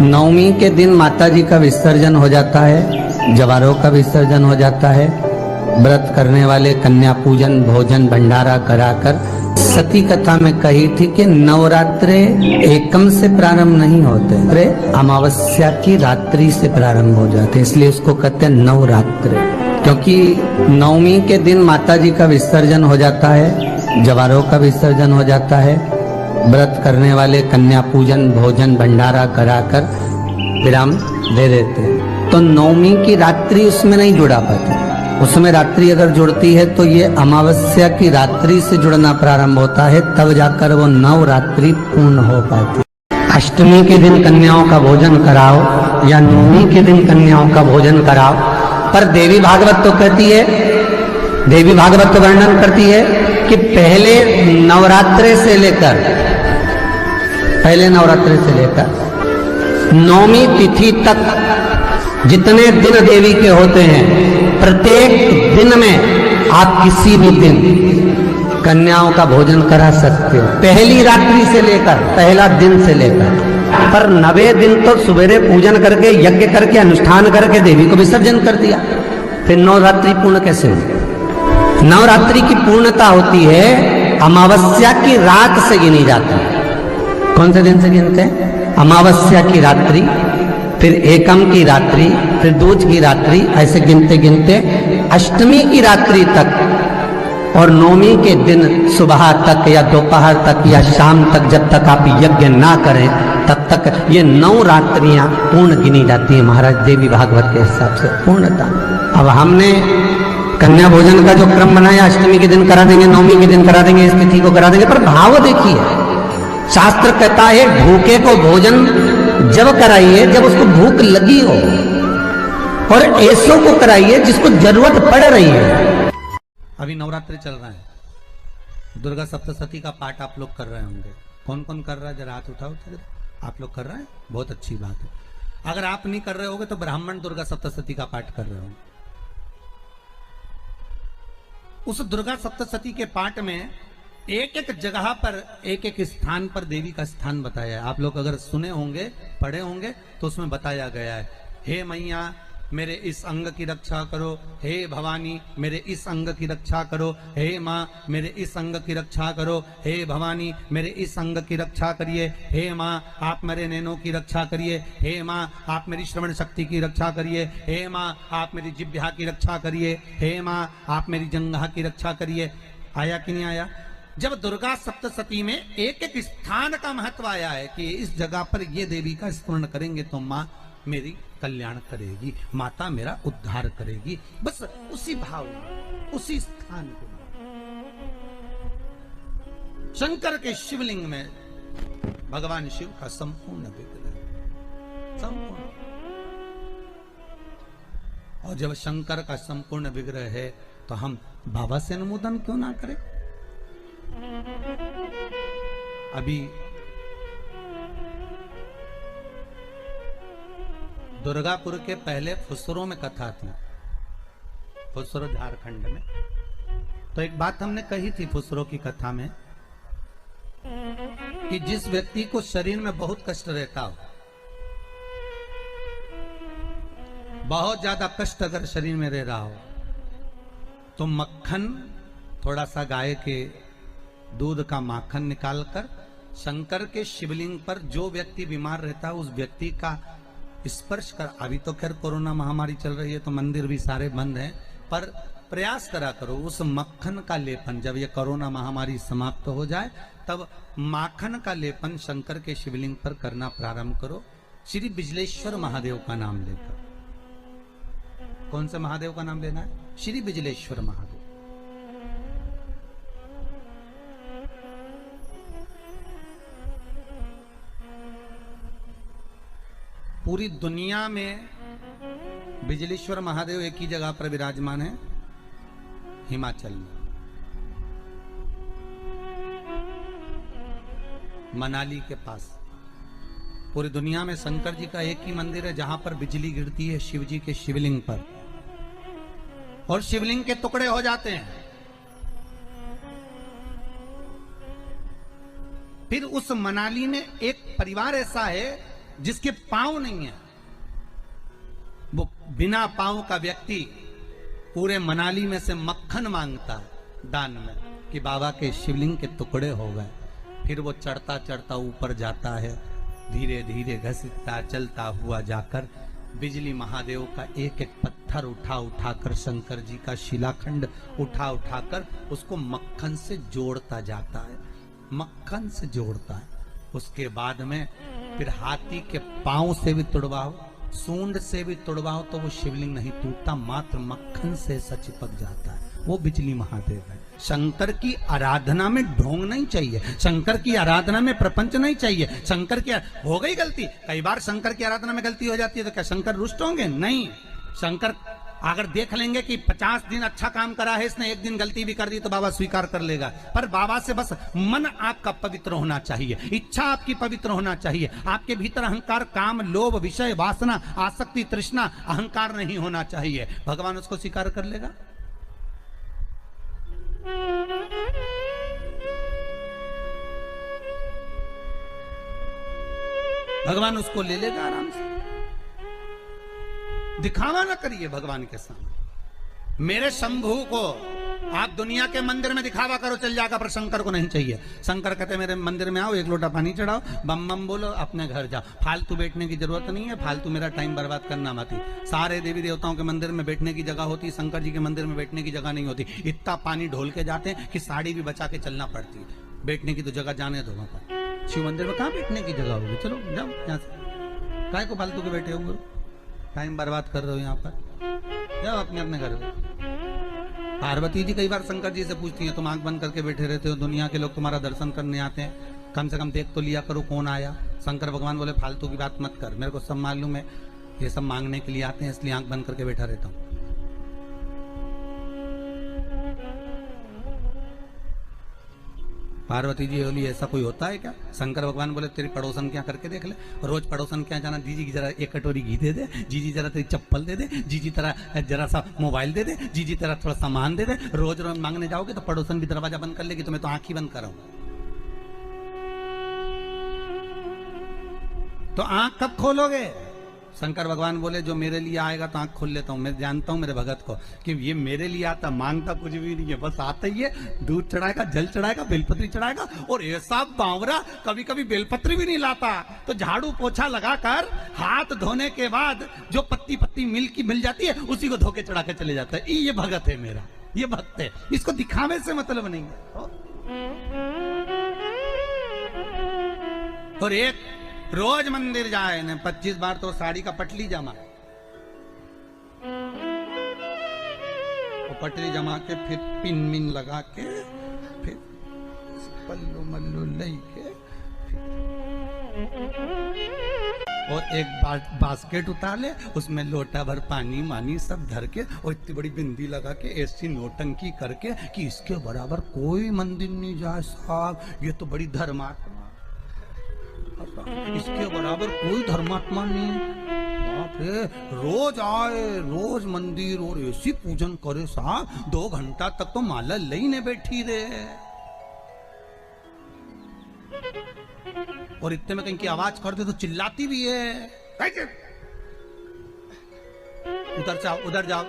नवमी के दिन माता जी का विसर्जन हो जाता है, जवारों का विसर्जन हो जाता है। व्रत करने वाले कन्या पूजन भोजन भंडारा कराकर, सती कथा में कही थी कि नवरात्रे एकम से प्रारंभ नहीं होते, अरे अमावस्या की रात्रि से प्रारंभ हो जाते, इसलिए उसको कहते हैं नवरात्रे। क्योंकि नवमी के दिन माता जी का विसर्जन हो जाता है, जवारों का विसर्जन हो जाता है। व्रत करने वाले कन्या पूजन भोजन भंडारा कराकर विराम दे देते। तो नवमी की रात्रि उसमें नहीं जुड़ा पाती, उसमें रात्रि अगर जुड़ती है तो ये अमावस्या की रात्रि से जुड़ना प्रारंभ होता है, तब जाकर वो नवरात्रि पूर्ण हो पाती। अष्टमी के दिन कन्याओं का भोजन कराओ या नवमी के दिन कन्याओं का भोजन कराओ, पर देवी भागवत तो कहती है, देवी भागवत तो वर्णन करती है कि पहले नवरात्रे से लेकर नौमी तिथि तक जितने दिन देवी के होते हैं, प्रत्येक दिन में आप किसी भी दिन कन्याओं का भोजन करा सकते हो, पहली रात्रि से लेकर पहला दिन से लेकर। पर 90 दिन तो सवेरे पूजन करके यज्ञ करके अनुष्ठान करके देवी को विसर्जन कर दिया, फिर नवरात्रि पूर्ण कैसे हुई? नवरात्रि की पूर्णता होती है अमावस्या की रात से गिनी जाती है। कौन से दिन से गिनते हैं? अमावस्या की रात्रि, फिर एकम की रात्रि, फिर दूज की रात्रि, ऐसे गिनते गिनते अष्टमी की रात्रि तक और नौमी के दिन सुबह तक या दोपहर तक या शाम तक, जब तक आप यज्ञ ना करें तब तक ये 9 रात्रियां पूर्ण गिनी जाती है महाराज देवी भागवत के हिसाब से पूर्णता। अब हमने कन्या भोजन का जो क्रम बनाया, अष्टमी के दिन करा देंगे, नौमी के दिन करा देंगे, इस तिथि को करा देंगे, पर भाव देखिए, शास्त्र कहता है भूखे को भोजन जब कराइए जब उसको भूख लगी हो, और ऐसों को कराइए जिसको जरूरत पड़ रही है। अभी नवरात्रि चल रहा है, दुर्गा सप्तशती का पाठ आप लोग कर रहे होंगे। कौन कौन कर रहा है? जरा हाथ उठाओ। आप लोग कर रहे हैं, बहुत अच्छी बात है। अगर आप नहीं कर रहे होगे तो ब्राह्मण दुर्गा सप्तशती का पाठ कर रहे होंगे। उस दुर्गा सप्तशती के पाठ में एक एक जगह पर एक एक स्थान पर देवी का स्थान बताया है। आप लोग अगर सुने होंगे पढ़े होंगे तो उसमें बताया गया है, हे मैया मेरे इस अंग की रक्षा करो, हे भवानी मेरे इस अंग की रक्षा करो, हे माँ मेरे इस अंग की रक्षा करो, हे भवानी मेरे इस अंग की रक्षा करिए, हे माँ आप मेरे नैनों की रक्षा करिए, हे माँ आप मेरी श्रवण शक्ति की रक्षा करिए, हे माँ आप मेरी जिह्वा की रक्षा करिए, हे माँ आप मेरी जंघा की रक्षा करिए। आया कि नहीं आया? जब दुर्गा सप्तशती में एक एक स्थान का महत्व आया है कि इस जगह पर ये देवी का स्मरण करेंगे तो माँ मेरी कल्याण करेगी, माता मेरा उद्धार करेगी, बस उसी भाव उसी स्थान को। शंकर के शिवलिंग में भगवान शिव का संपूर्ण विग्रह, संपूर्ण। और जब शंकर का संपूर्ण विग्रह है तो हम बाबा से अनुमोदन क्यों ना करें? अभी दुर्गापुर के पहले फुसरो में कथा थी, फुसरो झारखंड में। तो एक बात हमने कही थी फुसरो की कथा में कि जिस व्यक्ति को शरीर में बहुत कष्ट रहता हो, बहुत ज्यादा कष्ट अगर शरीर में रह रहा हो, तो मक्खन थोड़ा सा गाय के दूध का माखन निकालकर शंकर के शिवलिंग पर जो व्यक्ति बीमार रहता है उस व्यक्ति का स्पर्श कर। अभी तो खैर कोरोना महामारी चल रही है तो मंदिर भी सारे बंद हैं, पर प्रयास करा करो उस मक्खन का लेपन। जब ये कोरोना महामारी समाप्त हो जाए तब माखन का लेपन शंकर के शिवलिंग पर करना प्रारंभ करो, श्री बिजलेश्वर महादेव का नाम लेकर। कौन से महादेव का नाम लेना है? श्री बिजलेश्वर महादेव। पूरी दुनिया में बिजलेश्वर महादेव एक ही जगह पर विराजमान है, हिमाचल में, मनाली के पास। पूरी दुनिया में शंकर जी का एक ही मंदिर है जहां पर बिजली गिरती है शिव जी के शिवलिंग पर और शिवलिंग के टुकड़े हो जाते हैं। फिर उस मनाली में एक परिवार ऐसा है जिसके पांव नहीं है, वो बिना पांव का व्यक्ति पूरे मनाली में से मक्खन मांगता है दान में कि बाबा के शिवलिंग के टुकड़े हो गए। फिर वो चढ़ता चढ़ता ऊपर जाता है, धीरे धीरे घसीटता चलता हुआ जाकर बिजली महादेव का एक एक पत्थर उठा उठाकर, शंकर जी का शिलाखंड उठा उठाकर उसको मक्खन से जोड़ता जाता है, मक्खन से जोड़ता है। उसके बाद में फिर हाथी के पांव से भी तुड़वाओ, सूंड से भी तुड़वाओ तो वो शिवलिंग नहीं टूटता, मात्र मक्खन से ऐसा चिपक जाता है। वो बिजली महादेव है। शंकर की आराधना में ढोंग नहीं चाहिए, शंकर की आराधना में प्रपंच नहीं चाहिए। शंकर की हो गई गलती, कई बार शंकर की आराधना में गलती हो जाती है तो क्या शंकर रुष्ट होंगे? नहीं। शंकर अगर देख लेंगे कि 50 दिन अच्छा काम करा है इसने, एक दिन गलती भी कर दी तो बाबा स्वीकार कर लेगा। पर बाबा से बस मन आपका पवित्र होना चाहिए, इच्छा आपकी पवित्र होना चाहिए, आपके भीतर अहंकार, काम, लोभ, विषय, वासना, आसक्ति, तृष्णा, अहंकार नहीं होना चाहिए। भगवान उसको स्वीकार कर लेगा। भगवान उसको ले लेगा आराम से। दिखावा ना करिए भगवान के सामने। मेरे शंभू को आप दुनिया के मंदिर में दिखावा करो चल जाएगा, पर शंकर को नहीं चाहिए। शंकर कहते मेरे मंदिर में आओ, एक लोटा पानी चढ़ाओ, बम बम बोलो, अपने घर जाओ। फालतू बैठने की जरूरत नहीं है, फालतू मेरा टाइम बर्बाद करना मत। सारे देवी देवताओं के मंदिर में बैठने की जगह होती, शंकर जी के मंदिर में बैठने की जगह नहीं होती। इतना पानी ढोल के जाते हैं कि साड़ी भी बचा के चलना पड़ती है। बैठने की तो जगह जाने दो। पर शिव मंदिर में कहाँ बैठने की जगह होगी? चलो जाओ यहाँ से, काय को फालतू के बैठे हुए, टाइम बर्बाद कर रहे हो यहाँ पर, जाओ अपने अपने घर में। पार्वती जी कई बार शंकर जी से पूछती हैं, तुम आंख बंद करके बैठे रहते हो, दुनिया के लोग तुम्हारा दर्शन करने आते हैं, कम से कम देख तो लिया करो कौन आया। शंकर भगवान बोले फालतू की बात मत कर, मेरे को सब मालूम है, ये सब मांगने के लिए आते हैं, इसलिए आंख बंद करके बैठा रहता हूँ। पार्वती जी बोली ऐसा कोई होता है क्या? शंकर भगवान बोले तेरी पड़ोसन क्या करके देख ले, रोज पड़ोसन क्या जाना, जीजी की जरा एक कटोरी घी दे दे, जीजी जरा तेरी चप्पल दे दे, जीजी तेरा जरा सा मोबाइल दे दे, जीजी तेरा थोड़ा सामान दे दे। रोज रोज मांगने जाओगे तो पड़ोसन भी दरवाजा बंद कर लेगी, तुम्हें तो आंख ही बंद कराऊं। तो आंख कब खोलोगे? शंकर भगवान बोले जो मेरे लिए आएगा तो आंख खोल लेता हूँ। मैं जानता हूँ मेरे भगत को कि ये मेरे लिए आता, मांगता कुछ भी नहीं है, बस आता ही है, दूध चढ़ाएगा, जल चढ़ाएगा, बेलपत्री चढ़ाएगा। और ऐसा बावरा कभी कभी बेलपत्री भी नहीं लाता, तो झाड़ू पोछा लगाकर हाथ धोने के बाद जो पत्ती पत्ती मिल जाती है उसी को धो के चढ़ा के चले जाता है। ये भगत है मेरा, ये भक्त है, इसको दिखावे से मतलब नहीं है। और एक रोज मंदिर जाए ने 25 बार तो साड़ी का पटली जमा, और पटली जमा के फिर पिन मिन लगा के फिर पल्लू मल्लू लई के और एक बास्केट उतार ले, उसमें लोटा भर पानी मानी सब धर के और इतनी बड़ी बिंदी लगा के ऐसी नोटंकी करके कि इसके बराबर कोई मंदिर नहीं जाए साहब, ये तो बड़ी धर्मात्मा, इसके बराबर कोई धर्मात्मा नहीं। बाप रे, रोज आए, रोज मंदिर और ऐसी पूजन करे साहब, 2 घंटा तक तो माला लईने बैठी रहे। और इतने में कहीं की आवाज कर दे तो चिल्लाती भी है, उधर जाओ, उधर जाओ।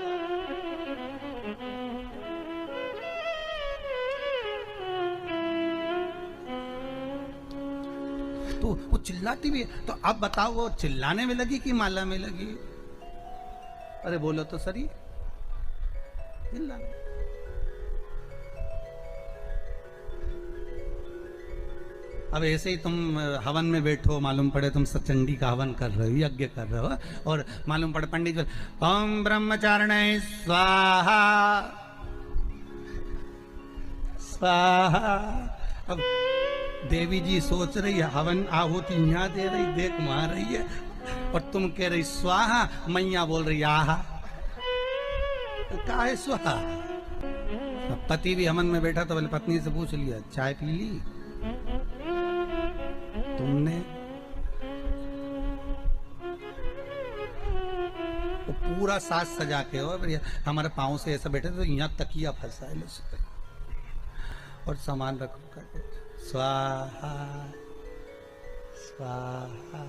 तो वो चिल्लाती भी है। तो अब बताओ वो चिल्लाने में लगी कि माला में लगी? अरे बोलो तो सही, चिल्लाने। अब ऐसे ही तुम हवन में बैठो, मालूम पड़े तुम सचंडी का हवन कर रहे हो, यज्ञ कर रहे हो, और मालूम पड़े पंडित जी ओम ब्रह्मचारिणे स्वाहा स्वाहा। अब देवी जी सोच रही है हवन आहुति यहाँ दे रही, देख मार रही है, और तुम कह रही स्वाहा, मैया बोल रही आहा। का है स्वाहा? पति भी हवन में बैठा तो बोले पत्नी से पूछ लिया चाय पी ली तुमने? वो पूरा साज सजा के हो, हमारे पाँव से ऐसा बैठे तो यहाँ तकिया फंसा है और सामान रखो कर स्वाहा स्वाहा।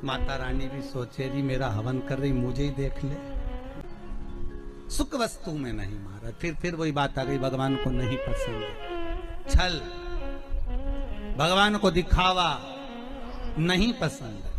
माता रानी भी सोचे रही मेरा हवन कर रही, मुझे ही देख ले। सुख वस्तु में नहीं मारा। फिर वही बात आ गई, भगवान को नहीं पसंद छल, भगवान को दिखावा नहीं पसंद।